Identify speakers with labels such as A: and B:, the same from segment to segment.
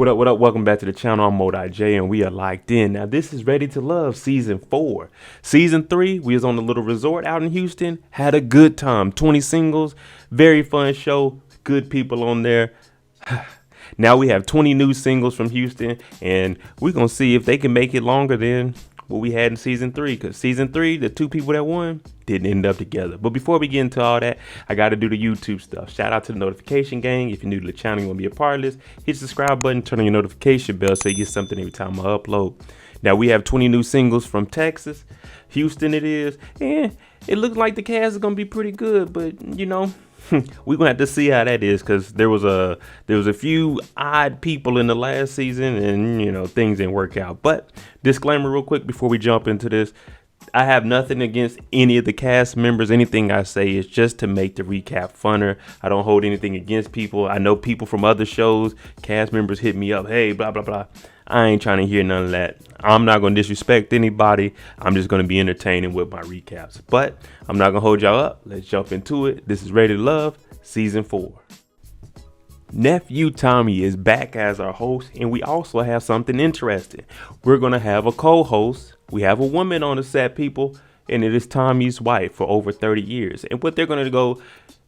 A: What up, what up? Welcome back to the channel. I'm Mo.J and we are locked in. Now this is Ready to Love season 4. Season 3, we was on a little resort out in Houston. Had a good time. 20 singles. Very fun show. Good people on there. Now we have 20 new singles from Houston and we're going to see if they can make it longer than what we had in season 3. Because season 3, the 2 people that won didn't end up together. But before we get into all that, I got to do the YouTube stuff. Shout out to the notification gang. If you're new to the channel, you want to be a part of this, hit the subscribe button, turn on your notification bell so you get something every time I upload. Now we have 20 new singles from Texas, Houston it is, and it looks like the cast is going to be pretty good, but you know, we're gonna have to see how that is because there was a few odd people in the last season and you know things didn't work out. But disclaimer real quick before we jump into this, I have nothing against any of the cast members. Anything I say is just to make the recap funner. I don't hold anything against people. I know people from other shows, cast members hit me up, hey, blah, blah, blah. I ain't trying to hear none of that. I'm not going to disrespect anybody. I'm just going to be entertaining with my recaps. But I'm not going to hold y'all up. Let's jump into it. This is Ready to Love, Season 4. Nephew Tommy is back as our host, and we also have something interesting. We're going to have a co-host. We have a woman on the set, people, and it is Tommy's wife for over 30 years. And what they're going to go,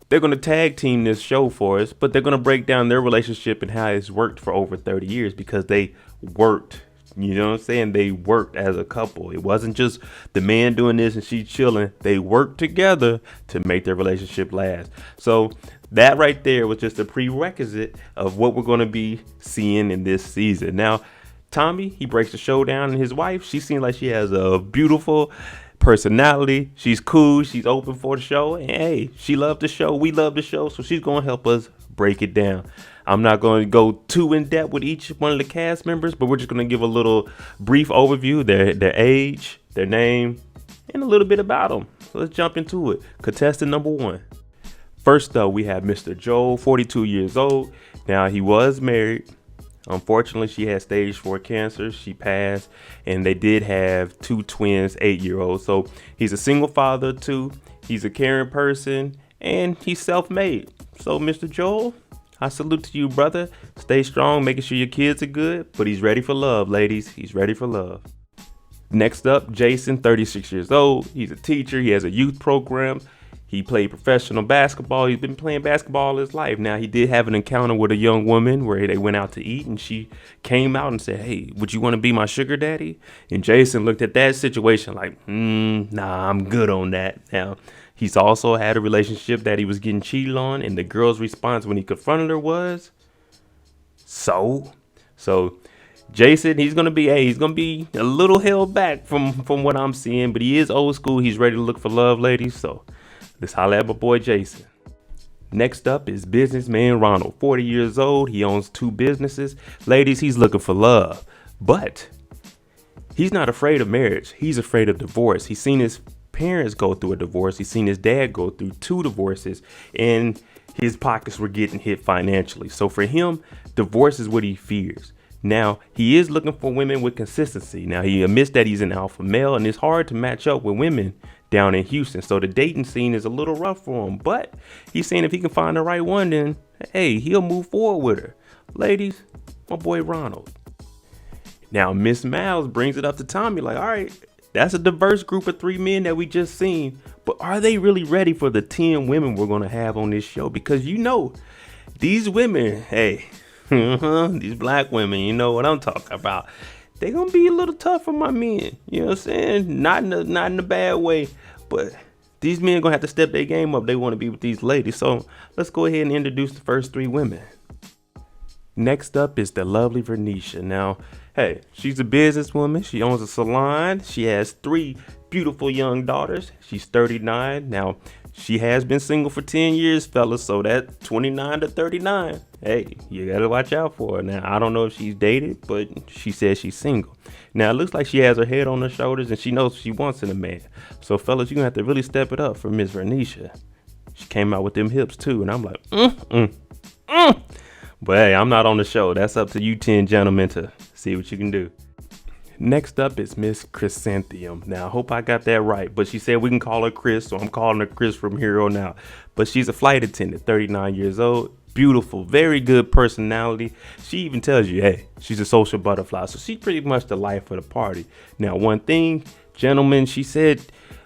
A: they're going to tag team this show for us, but they're going to break down their relationship and how it's worked for over 30 years because they worked. You know what I'm saying? They worked as a couple. It wasn't just the man doing this and she chilling. They worked together to make their relationship last. So that right there was just a prerequisite of what we're going to be seeing in this season. Now, Tommy, he breaks the show down, and his wife, she seems like she has a beautiful personality. She's cool. She's open for the show. And hey, she loved the show. We love the show. So she's going to help us break it down. I'm not going to go too in depth with each one of the cast members, but we're just going to give a little brief overview, their age, their name, and a little bit about them. So let's jump into it. Contestant number 1. First up, we have Mr. Joel, 42 years old. Now, he was married. Unfortunately, she had stage 4 cancer. She passed, and they did have 2 twins, 8-year-olds. So he's a single father too. He's a caring person, and he's self-made. So Mr. Joel, I salute to you, brother. Stay strong, making sure your kids are good, but he's ready for love, ladies. He's ready for love. Next up, Jason, 36 years old. He's a teacher. He has a youth program. He played professional basketball. He's been playing basketball all his life. Now, he did have an encounter with a young woman where they went out to eat, and she came out and said, hey, would you want to be my sugar daddy? And Jason looked at that situation like, nah, I'm good on that. Now, he's also had a relationship that he was getting cheated on, and the girl's response when he confronted her was, So Jason, he's gonna be a little held back from what I'm seeing, but he is old school. He's ready to look for love, ladies. So let's holla at my boy Jason. Next up is businessman Ronald, 40 years old. He owns 2 businesses. Ladies, he's looking for love, but he's not afraid of marriage. He's afraid of divorce. He's seen his parents go through a divorce. He's seen his dad go through 2 divorces, and his pockets were getting hit financially. So for him, divorce is what he fears. Now, he is looking for women with consistency. Now, he admits that he's an alpha male, and it's hard to match up with women down in Houston. So the dating scene is a little rough for him, but he's saying if he can find the right one, then hey, he'll move forward with her. Ladies, my boy Ronald. Now, Miss Miles brings it up to Tommy like, all right, that's a diverse group of 3 men that we just seen, but are they really ready for the 10 women we're going to have on this show? Because you know, these women, hey, these black women, you know what I'm talking about. They're going to be a little tough for my men. You know what I'm saying? Not in a bad way, but these men are going to have to step their game up. They want to be with these ladies. So let's go ahead and introduce the first 3 women. Next up is the lovely Vernisha. Now, hey, she's a businesswoman. She owns a salon. She has 3 beautiful young daughters. She's 39. Now, she has been single for 10 years, fellas. So that 29 to 39. Hey, you got to watch out for her. Now, I don't know if she's dated, but she says she's single. Now, it looks like she has her head on her shoulders and she knows what she wants in a man. So, fellas, you're going to have to really step it up for Miss Vernisha. She came out with them hips, too. And I'm like, But hey, I'm not on the show. That's up to you 10 gentlemen to see what you can do. Next up is Miss Chrysanthemum. Now, I hope I got that right, but she said we can call her Chris, so I'm calling her Chris from here on out. But she's a flight attendant, 39 years old. beautiful, very good personality. She even tells you, hey, she's a social butterfly. So she's pretty much the life of the party. Now, one thing, gentlemen, she said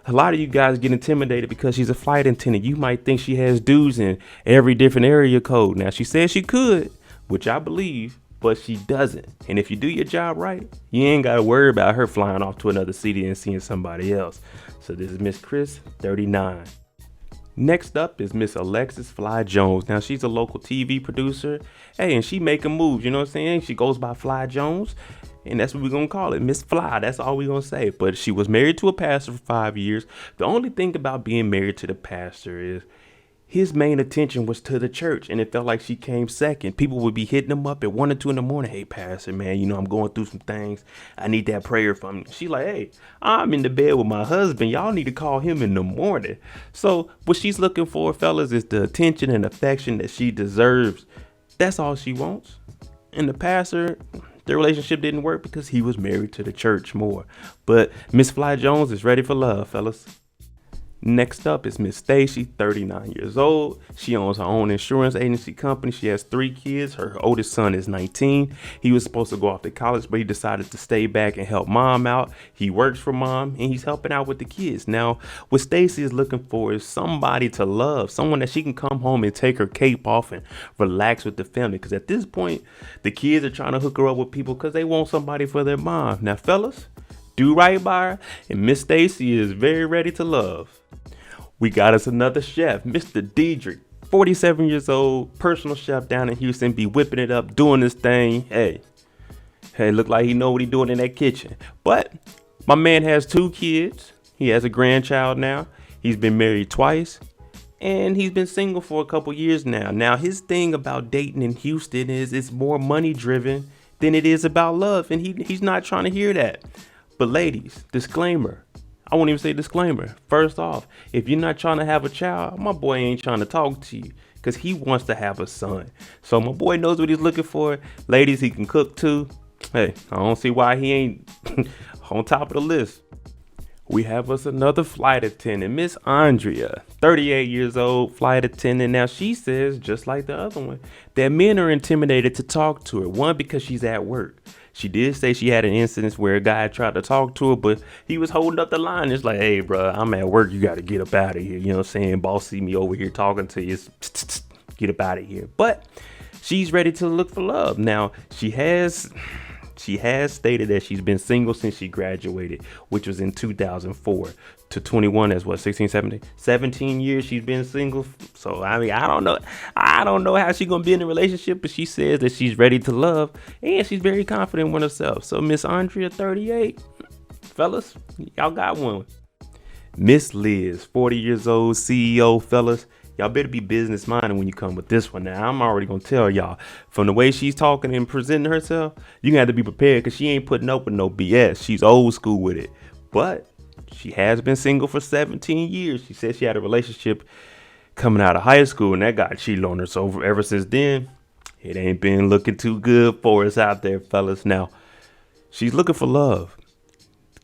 A: a lot of you guys get intimidated because she's a flight attendant. You might think she has dudes in every different area code. Now, she said she could, which I believe, but she doesn't. And if you do your job right, you ain't got to worry about her flying off to another city and seeing somebody else. So this is Miss Chris, 39. Next up is Miss Alexis Fly Jones. Now, she's a local TV producer. Hey, and she making moves, you know what I'm saying? She goes by Fly Jones, and that's what we're going to call it, Miss Fly. That's all we're going to say. But she was married to a pastor for 5 years. The only thing about being married to the pastor is his main attention was to the church, and it felt like she came second. People would be hitting him up at 1 or 2 in the morning. Hey, pastor, man, you know, I'm going through some things. I need that prayer from you. She like, hey, I'm in the bed with my husband. Y'all need to call him in the morning. So what she's looking for, fellas, is the attention and affection that she deserves. That's all she wants. And the pastor, their relationship didn't work because he was married to the church more. But Miss Fly Jones is ready for love, fellas. Next up is Miss STACY, 39 years old. She owns her own insurance agency company. She has 3 kids. Her oldest son is 19. He was supposed to go off to college, but he decided to stay back and help mom out. He works for mom and he's helping out with the kids. Now, what STACY is looking for is somebody to love, someone that she can come home and take her cape off and relax with the family. Because at this point, the kids are trying to hook her up with people because they want somebody for their mom. Now, fellas, do right by her, and Miss STACY is very ready to love. We got us another chef, Mr. DEDRICK, 47 years old, personal chef down in Houston, be whipping it up, doing this thing. Hey, look like he know what he doing in that kitchen. But my man has 2 kids. He has a grandchild now. He's been married twice, and he's been single for a couple years now. Now, his thing about dating in Houston is it's more money driven than it is about love, and he's not trying to hear that. But ladies, disclaimer. I won't even say disclaimer. First off, if you're not trying to have a child, my boy ain't trying to talk to you because he wants to have a son. So my boy knows what he's looking for. Ladies, he can cook too. Hey, I don't see why he ain't on top of the list. We have us another flight attendant, Miss ANDREA, 38 years old, flight attendant. Now, she says, just like the other one, that men are intimidated to talk to her. One, because she's at work. She did say she had an incident where a guy tried to talk to her, but he was holding up the line. It's like, hey, bro, I'm at work. You got to get up out of here. You know what I'm saying? Boss see me over here talking to you. Get up out of here. But she's ready to look for love. Now, she has stated that she's been single since she graduated, which was in 2004 to 21. That's what, 16, 17 years she's been single. So, I mean, I don't know how she's going to be in a relationship, but she says that she's ready to love and she's very confident with herself. So, Miss ANDREA, 38, fellas, y'all got one. Miss Liz, 40 years old, CEO, fellas. Y'all better be business minded when you come with this one. Now, I'm already going to tell y'all, from the way she's talking and presenting herself, you got to be prepared because she ain't putting up with no BS. She's old school with it. But she has been single for 17 years. She said she had a relationship coming out of high school and that guy cheated on her. So ever since then, it ain't been looking too good for us out there, fellas. Now, she's looking for love.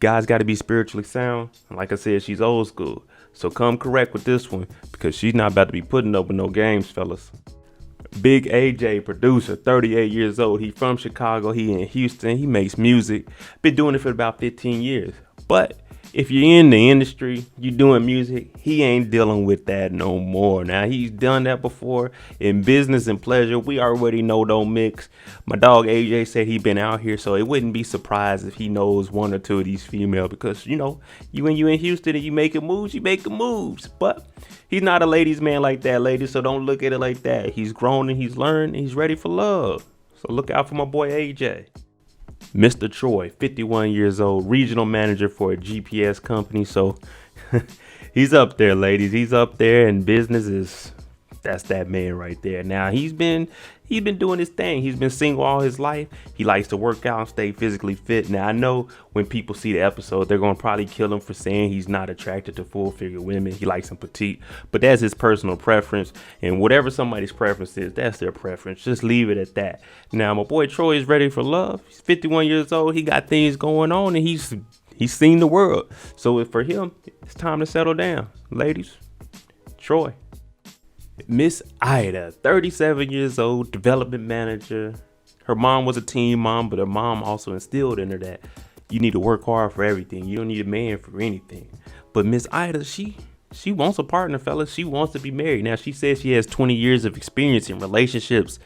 A: Guys got to be spiritually sound. And like I said, she's old school. So come correct with this one because she's not about to be putting up with no games, fellas. Big AJ, producer, 38 years old. He from Chicago. He in Houston. He makes music. Been doing it for about 15 years. But if you're in the industry, you doing music, he ain't dealing with that no more. Now, he's done that before. In business and pleasure, we already know don't mix. My dog AJ said he been out here, so it wouldn't be surprised if he knows 1 or 2 of these female because, you know, when you in Houston and you making moves, you making moves. But he's not a ladies man like that, ladies, so don't look at it like that. He's grown and he's learned and he's ready for love. So look out for my boy AJ. Mr. Troy, 51 years old, regional manager for a GPS company. So he's up there, ladies. He's up there, and that's that man right there. Now, he's been doing his thing. He's been single all his life. He likes to work out and stay physically fit. Now, I know when people see the episode, they're going to probably kill him for saying he's not attracted to full-figure women. He likes them petite, but that's his personal preference. And whatever somebody's preference is, that's their preference. Just leave it at that. Now, my boy Troy is ready for love. He's 51 years old. He got things going on, and he's seen the world. So for him, it's time to settle down. Ladies, Troy. Miss Ida, 37 years old, development manager. Her mom was a teen mom, but her mom also instilled in her that you need to work hard for everything. You don't need a man for anything. But Miss Ida, she wants a partner, fellas. She wants to be married. Now, she says she has 20 years of experience in relationships,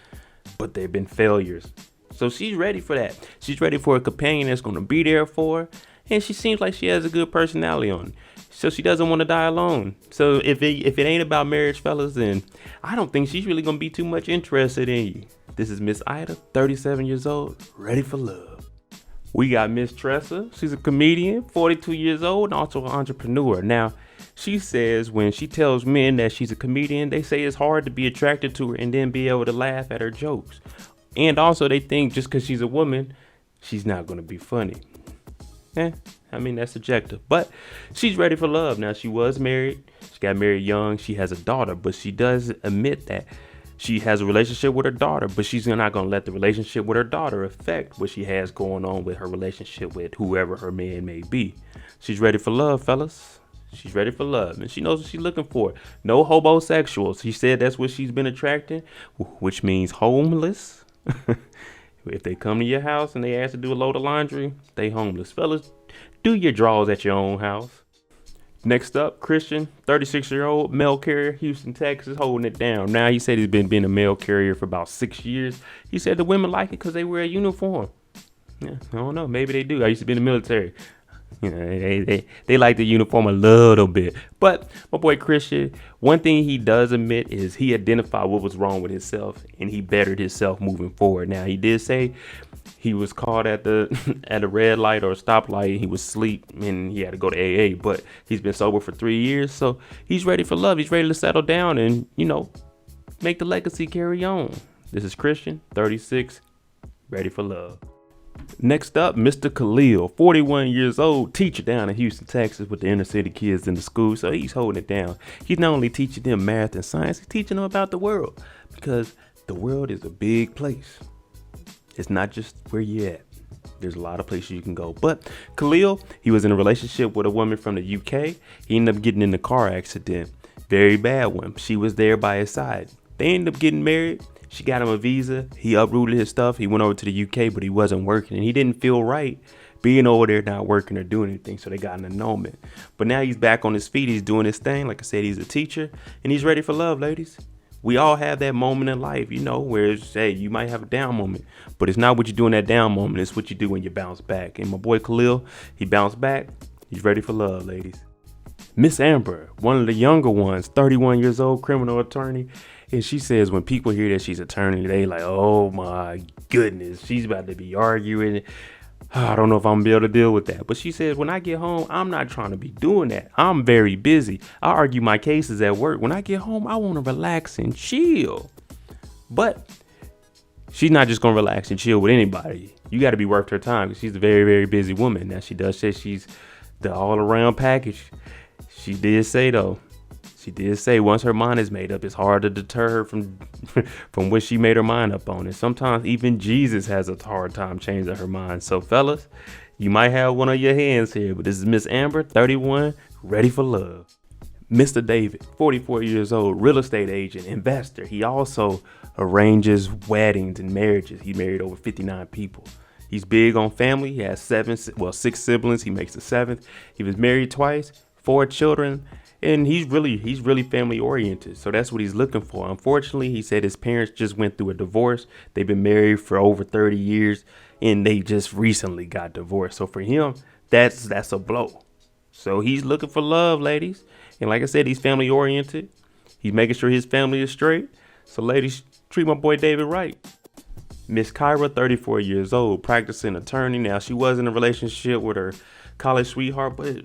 A: but they've been failures. So she's ready for that. She's ready for a companion that's going to be there for her. And she seems like she has a good personality on it. So she doesn't want to die alone. So if it ain't about marriage, fellas, then I don't think she's really going to be too much interested in you. This is Miss Ida, 37 years old, ready for love. We got Miss Tressa. She's a comedian, 42 years old, and also an entrepreneur. Now, she says when she tells men that she's a comedian, they say it's hard to be attracted to her and then be able to laugh at her jokes. And also they think just because she's a woman, she's not going to be funny. I mean, that's subjective, but she's ready for love. Now, she was married. She got married young. She has a daughter, but she does admit that she has a relationship with her daughter, but she's not going to let the relationship with her daughter affect what she has going on with her relationship with whoever her man may be. She's ready for love, fellas. She's ready for love, and she knows what she's looking for. No homosexuals. She said that's what she's been attracting, which means homeless. If they come to your house and they ask to do a load of laundry, they homeless. Fellas, do your drawers at your own house. Next up, Christian, 36-year-old mail carrier, Houston, Texas, holding it down. Now, he said he's been being a mail carrier for about 6 years. He said the women like it because they wear a uniform. Yeah, I don't know. Maybe they do. I used to be in the military. You know, they like the uniform a little bit. But my boy Christian, one thing he does admit is he identified what was wrong with himself and he bettered himself moving forward. Now, he did say he was caught at a red light or a stoplight. He was asleep and he had to go to AA, but he's been sober for 3 years. So he's ready for love. He's ready to settle down and, you know, make the legacy carry on. This is Christian, 36, ready for love. Next up, Mr. KHALEEL, 41 years old, teacher down in Houston, Texas with the inner city kids in the school. So he's holding it down. He's not only teaching them math and science, he's teaching them about the world because the world is a big place. It's not just where you're at. There's a lot of places you can go. But KHALEEL, he was in a relationship with a woman from the UK. He ended up getting in a car accident. Very bad one. She was there by his side. They ended up getting married. She got him a visa. He uprooted his stuff. He went over to the UK, but he wasn't working. And he didn't feel right being over there, not working or doing anything. So they got an annulment. But now he's back on his feet. He's doing his thing. Like I said, he's a teacher. And he's ready for love, ladies. We all have that moment in life, you know, where it's, hey, you might have a down moment. But it's not what you do in that down moment. It's what you do when you bounce back. And my boy KHALEEL, he bounced back. He's ready for love, ladies. Miss Amber, one of the younger ones, 31 years old, criminal attorney. And she says when people hear that she's attorney, they like, oh my goodness, she's about to be arguing. I don't know if I'm gonna be able to deal with that. But she says, when I get home, I'm not trying to be doing that. I'm very busy. I argue my cases at work. When I get home, I want to relax and chill. But she's not just gonna relax and chill with anybody. You got to be worth her time because she's a very, very busy woman. Now, she does say she's the all-around package. She did say, though, once her mind is made up, it's hard to deter her from what she made her mind up on. And sometimes even Jesus has a hard time changing her mind. So, fellas, you might have one on your hands here, but this is Miss Amber, 31, ready for love. Mr. David, 44 years old, real estate agent, investor. He also arranges weddings and marriages. He married over 59 people. He's big on family. He has 6 siblings. He makes the 7th. He was married twice, 4 children. And he's really family oriented. So that's what he's looking for. Unfortunately, he said his parents just went through a divorce. They've been married for over 30 years and they just recently got divorced. So for him, that's a blow. So he's looking for love, ladies. And like I said, he's family oriented. He's making sure his family is straight. So ladies, treat my boy David right. Miss KYRA, 34 years old, practicing attorney. Now, she was in a relationship with her college sweetheart, but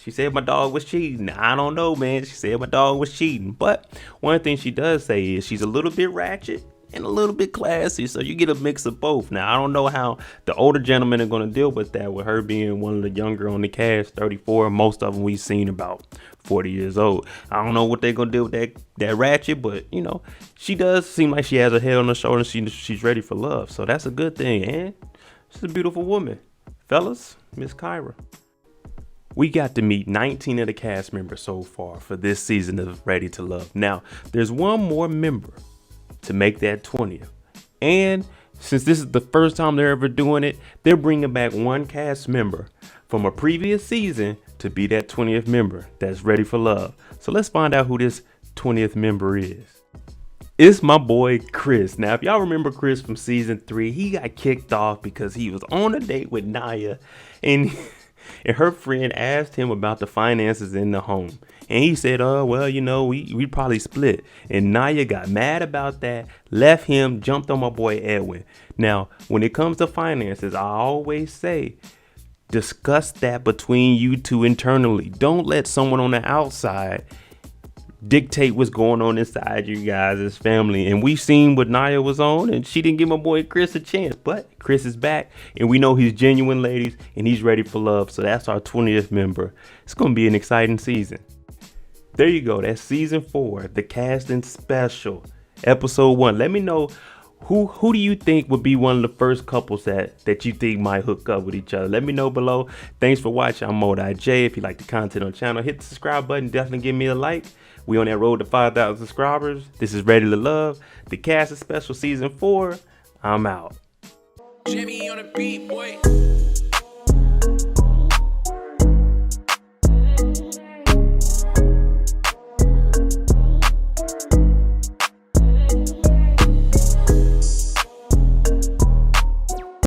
A: she said my dog was cheating. I don't know, man. She said my dog was cheating. But one thing she does say is she's a little bit ratchet and a little bit classy. So you get a mix of both. Now, I don't know how the older gentlemen are going to deal with that, with her being one of the younger on the cast, 34. Most of them we've seen about 40 years old. I don't know what they're going to do with that ratchet, but, you know, she does seem like she has her head on her shoulder. She's ready for love. So that's a good thing. And she's a beautiful woman. Fellas, Miss KYRA. We got to meet 19 of the cast members so far for this season of Ready to Love. Now, there's one more member to make that 20th. And since this is the first time they're ever doing it, they're bringing back one cast member from a previous season to be that 20th member that's ready for love. So let's find out who this 20th member is. It's my boy Chris. Now, if y'all remember Chris from season 3, he got kicked off because he was on a date with Naya and her friend asked him about the finances in the home. And he said, well, you know, we probably split. And Naya got mad about that, left him, jumped on my boy Edwin. Now, when it comes to finances, I always say, discuss that between you two internally. Don't let someone on the outside dictate what's going on inside you guys' family. And we've seen what Naya was on, and she didn't give my boy Chris a chance. But Chris is back, and we know he's genuine, ladies, and he's ready for love. So that's our 20th member. It's going to be an exciting season. There you go. That's season 4, the casting special, episode 1. Let me know who do you think would be one of the first couples that you think might hook up with each other. Let me know below. Thanks for watching. I'm RONALD. If you like the content on the channel, hit the subscribe button. Definitely give me a like. We on that road to 5,000 subscribers. This is Ready to Love, the casting special season 4. I'm out.
B: Jimmy on the beat, boy.